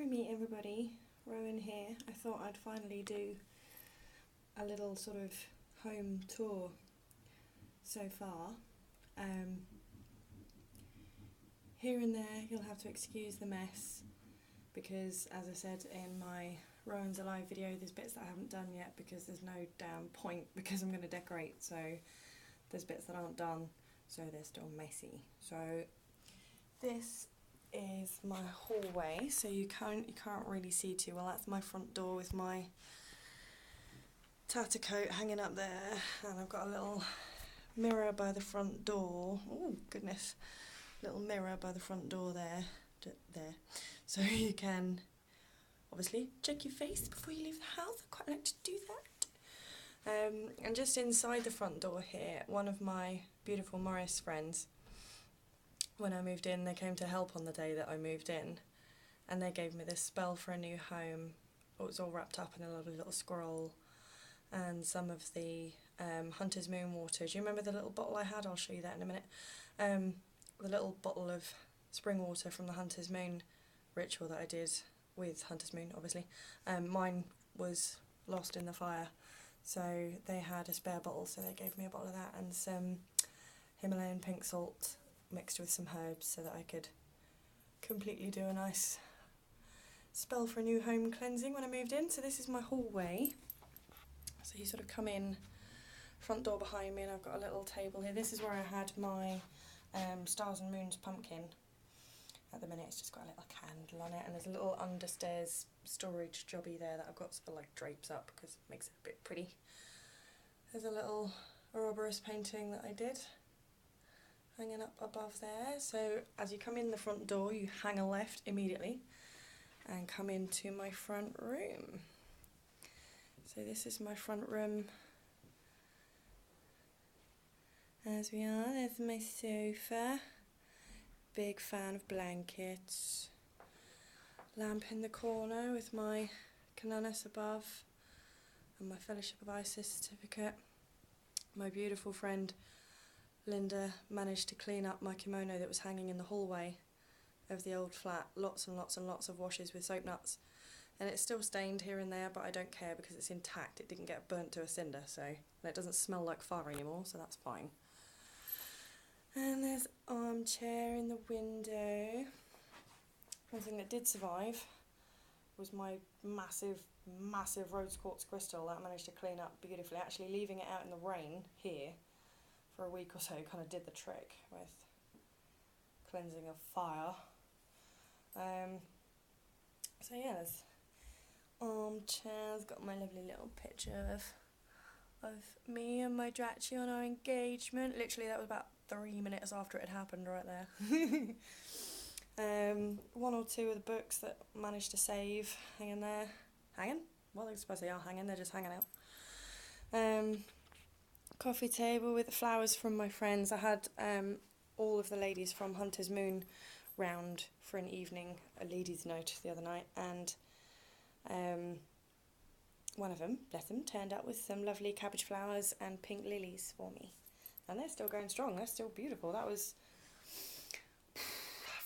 meet everybody, Rowan here. I thought I'd finally do a little sort of home tour so far. Here and there you'll have to excuse the mess because, as I said in my Rowan's Alive video, there's bits that I haven't done yet because there's no damn point because I'm going to decorate, so there's bits that aren't done, so they're still messy. So this is my hallway, so you can't really see too well. That's my front door with my tatter coat hanging up there, and I've got a little mirror by the front door. Oh goodness, little mirror by the front door there, so you can obviously check your face before you leave the house. I quite like to do that. And just inside the front door here, one of my beautiful Morris friends, when I moved in, they came to help on the day that I moved in, and they gave me this spell for a new home. It was all wrapped up in a lovely little scroll, and some of the Hunter's Moon water. Do you remember the little bottle I had? I'll show you that in a minute. The little bottle of spring water from the Hunter's Moon ritual that I did with Hunter's Moon, obviously. Mine was lost in the fire, so they had a spare bottle, so they gave me a bottle of that and some Himalayan pink salt mixed with some herbs so that I could completely do a nice spell for a new home cleansing when I moved in. So this is my hallway. So you sort of come in, front door behind me, and I've got a little table here. This is where I had my Stars and Moons pumpkin. At the minute it's just got a little candle on it, and there's a little understairs storage jobby there that I've got sort of like drapes up because it makes it a bit pretty. There's a little Ouroboros painting that I did hanging up above there. So as you come in the front door, you hang a left immediately and come into my front room. So this is my front room. As we are, there's my sofa. Big fan of blankets. Lamp in the corner with my Canonis above and my Fellowship of Isis certificate. My beautiful friend Linda managed to clean up my kimono that was hanging in the hallway of the old flat. Lots and lots and lots of washes with soap nuts. And it's still stained here and there, but I don't care because it's intact. It didn't get burnt to a cinder, so, and it doesn't smell like fire anymore, so that's fine. And there's an armchair in the window. One thing that did survive was my massive, massive rose quartz crystal that I managed to clean up beautifully. Actually leaving it out in the rain here for a week or so kind of did the trick with cleansing of fire. So yeah, there's armchairs, got my lovely little picture of me and my Drachi on our engagement. Literally that was about 3 minutes after it had happened right there. One or two of the books that managed to save hanging there. Hanging? Well, I suppose they are hanging, they're just hanging out. Coffee table with the flowers from my friends. I had all of the ladies from Hunter's Moon round for an evening, a ladies' night the other night, and one of them, bless them, turned up with some lovely cabbage flowers and pink lilies for me. And they're still going strong, they're still beautiful. That was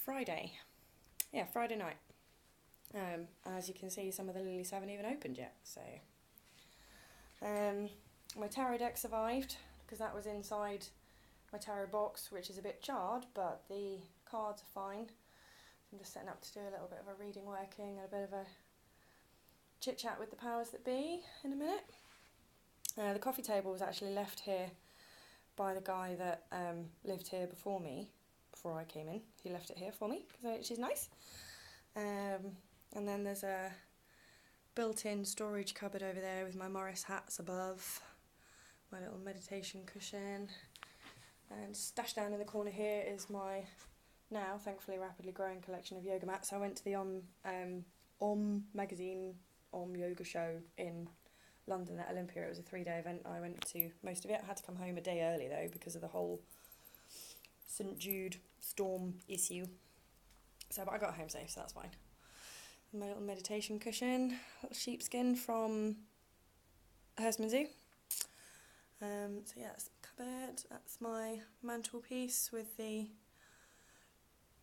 Friday. Yeah, Friday night. As you can see, some of the lilies haven't even opened yet, so. My tarot deck survived, because that was inside my tarot box, which is a bit charred, but the cards are fine. I'm just setting up to do a little bit of a reading working and a bit of a chit-chat with the powers that be in a minute. The coffee table was actually left here by the guy that lived here before me, before I came in. He left it here for me, which is nice. And then there's a built-in storage cupboard over there with my Morris hats above, my little meditation cushion, and stashed down in the corner here is my now thankfully rapidly growing collection of yoga mats. I went to the Om magazine, Om yoga show in London at Olympia. It was a 3-day event. I went to most of it. I had to come home a day early though because of the whole St Jude storm issue. So, but I got home safe, so that's fine. My little meditation cushion, little sheepskin from Hurstman Zoo. So yeah, that's the cupboard. That's my mantelpiece with the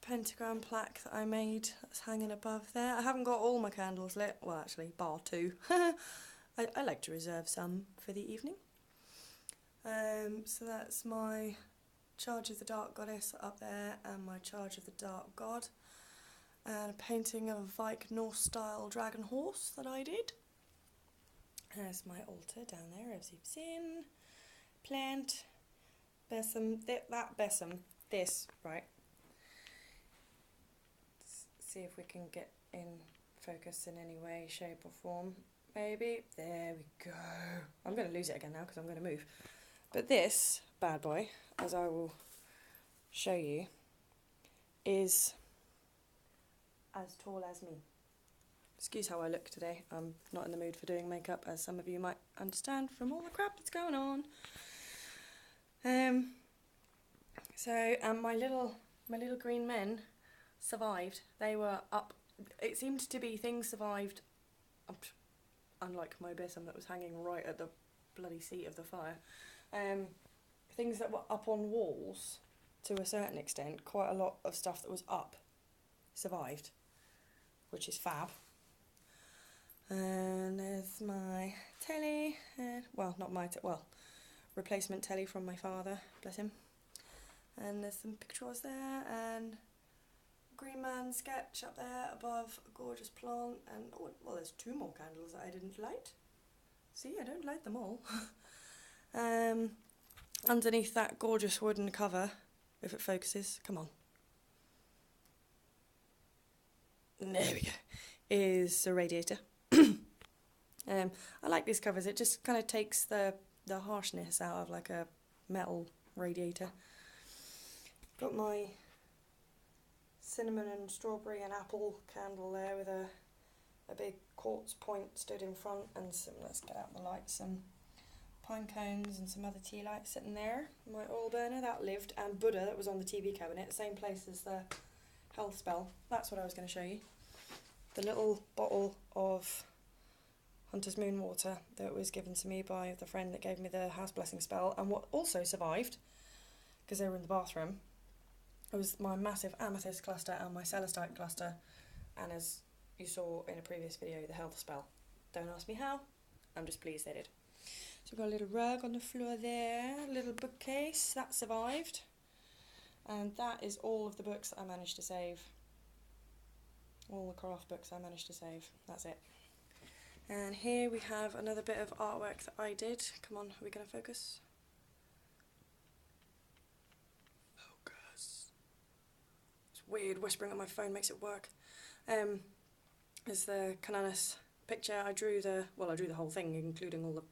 pentagram plaque that I made that's hanging above there. I haven't got all my candles lit, well actually, bar 2. I like to reserve some for the evening. So that's my Charge of the Dark Goddess up there and my Charge of the Dark God. And a painting of a Viking Norse style dragon horse that I did. There's my altar down there as you've seen. Plant, besom, that besom, this, right. Let's see if we can get in focus in any way, shape or form. Maybe, there we go. I'm going to lose it again now because I'm going to move. But this bad boy, as I will show you, is as tall as me. Excuse how I look today. I'm not in the mood for doing makeup, as some of you might understand from all the crap that's going on. My little green men survived. They were up. It seemed to be things survived. Unlike my besom that was hanging right at the bloody seat of the fire. Things that were up on walls, to a certain extent, quite a lot of stuff that was up survived, which is fab. And there's my telly, well, not my replacement telly from my father, bless him. And there's some pictures there, and Green Man sketch up there above, a gorgeous plant, and oh, well, there's 2 more candles that I didn't light. See, I don't light them all. Underneath that gorgeous wooden cover, if it focuses, come on. There we go. Is a radiator. I like these covers. It just kind of takes the harshness out of like a metal radiator. Got my cinnamon and strawberry and apple candle there with a big quartz point stood in front, and some, let's get out the lights, some pine cones and some other tea lights sitting there. My oil burner, that lived, and Buddha that was on the TV cabinet, same place as the health spell. That's what I was going to show you. The little bottle of Hunter's Moon water that was given to me by the friend that gave me the house blessing spell, and what also survived, because they were in the bathroom, it was my massive amethyst cluster and my celestite cluster, and as you saw in a previous video, the health spell. Don't ask me how, I'm just pleased they did. So we've got a little rug on the floor there, a little bookcase, that survived, and that is all of the books that I managed to save. All the craft books I managed to save, that's it. And here we have another bit of artwork that I did. Come on, are we going to focus? Focus. It's weird, whispering on my phone makes it work. Is the Cananis picture. I drew the whole thing, including all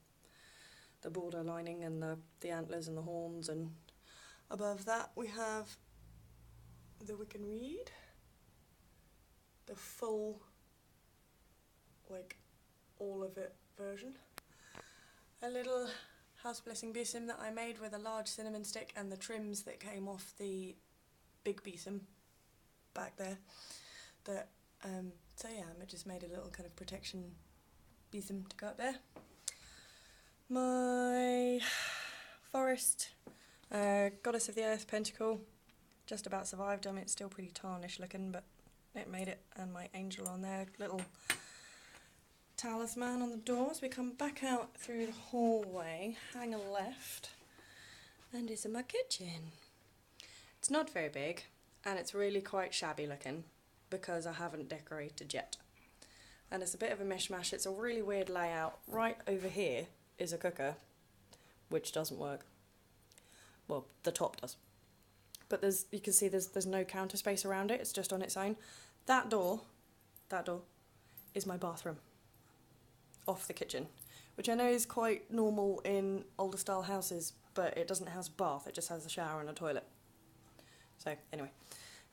the border lining and the antlers and the horns, and above that we have the Wiccan Reed, the full, like, all of it version. A little house blessing besom that I made with a large cinnamon stick and the trims that came off the big besom back there. That so yeah, I just made a little kind of protection besom to go up there. My forest Goddess of the Earth pentacle just about survived. I mean, it's still pretty tarnished looking, but it made it. And my angel on there, little talisman on the door. As we come back out through the hallway, hang a left, and it's in my kitchen. It's not very big, and it's really quite shabby looking because I haven't decorated yet. And it's a bit of a mishmash. It's a really weird layout. Right over here is a cooker, which doesn't work. Well, the top does. But you can see there's no counter space around it. It's just on its own. That door is my bathroom off the kitchen, which I know is quite normal in older style houses, but it doesn't house a bath, it just has a shower and a toilet. So anyway,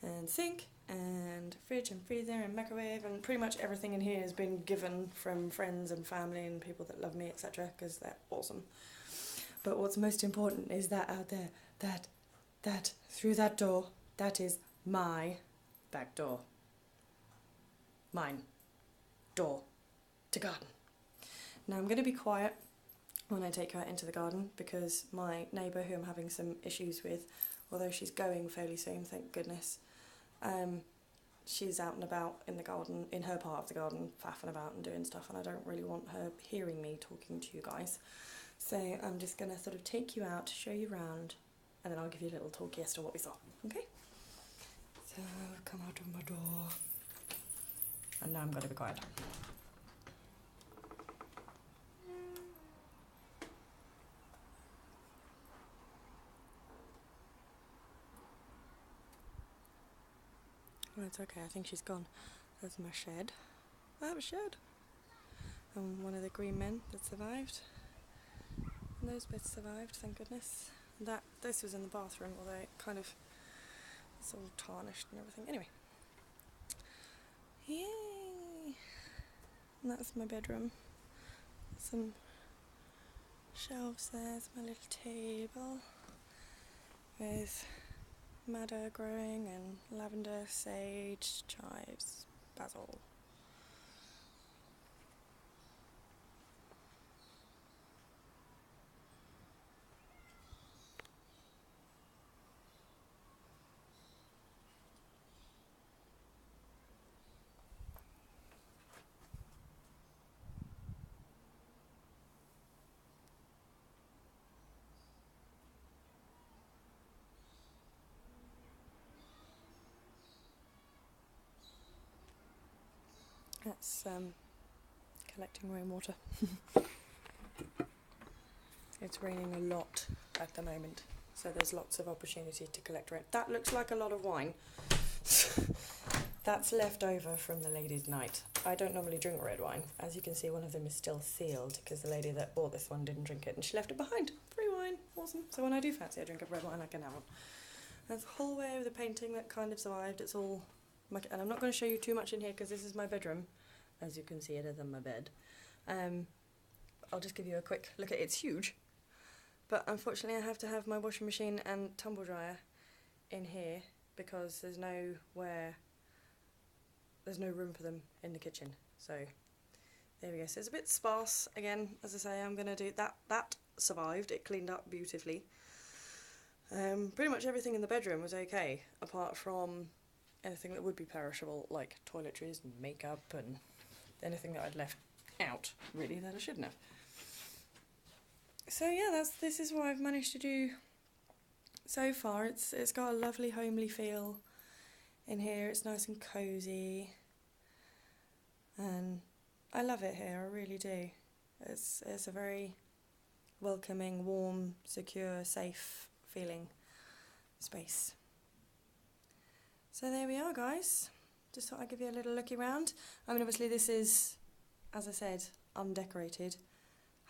and sink and fridge and freezer and microwave, and pretty much everything in here has been given from friends and family and people that love me, etc., because they're awesome. But what's most important is that out there, that through that door, that is my back door. Mine. Door. To garden. Now I'm going to be quiet when I take her out into the garden, because my neighbour, who I'm having some issues with, although she's going fairly soon, thank goodness, She's out and about in the garden, in her part of the garden, faffing about and doing stuff, and I don't really want her hearing me talking to you guys. So I'm just going to sort of take you out, show you around, and then I'll give you a little talkie as to what we saw, okay? So I've come out of my door, and now I'm going to be quiet. Well, it's okay, I think she's gone. There's my shed. I have a shed. And one of the green men that survived. And those bits survived, thank goodness. This was in the bathroom, although it kind of, it's all tarnished and everything. Anyway. Yay! And that's my bedroom. Some shelves there, there's my little table with madder growing and lavender, sage, chives, basil. That's collecting rainwater. It's raining a lot at the moment, so there's lots of opportunity to collect rain. That looks like a lot of wine. That's left over from the ladies' night. I don't normally drink red wine. As you can see, one of them is still sealed because the lady that bought this one didn't drink it and she left it behind. Free wine, awesome. So when I do fancy a drink of red wine, I can have one. There's a whole way of the painting that kind of survived. It's all, and I'm not going to show you too much in here because this is my bedroom. As you can see, it is on my bed. I'll just give you a quick look at it. It's huge. But unfortunately, I have to have my washing machine and tumble dryer in here because there's no room for them in the kitchen. So there we go. So it's a bit sparse. Again, as I say, I'm going to do that. That survived. It cleaned up beautifully. Pretty much everything in the bedroom was okay, apart from anything that would be perishable, like toiletries and makeup and anything that I'd left out, really, that I shouldn't have. So yeah, this is what I've managed to do so far. It's got a lovely homely feel in here. It's nice and cosy, and I love it here. I really do. It's a very welcoming, warm, secure, safe feeling space. So there we are, guys. Just thought I'd give you a little looky round. I mean, obviously this is, as I said, undecorated.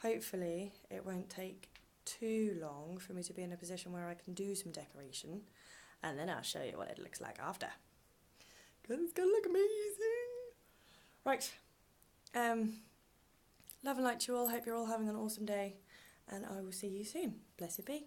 Hopefully it won't take too long for me to be in a position where I can do some decoration, and then I'll show you what it looks like after. Because it's going to look amazing. Right. Love and light to you all. Hope you're all having an awesome day, and I will see you soon. Blessed be.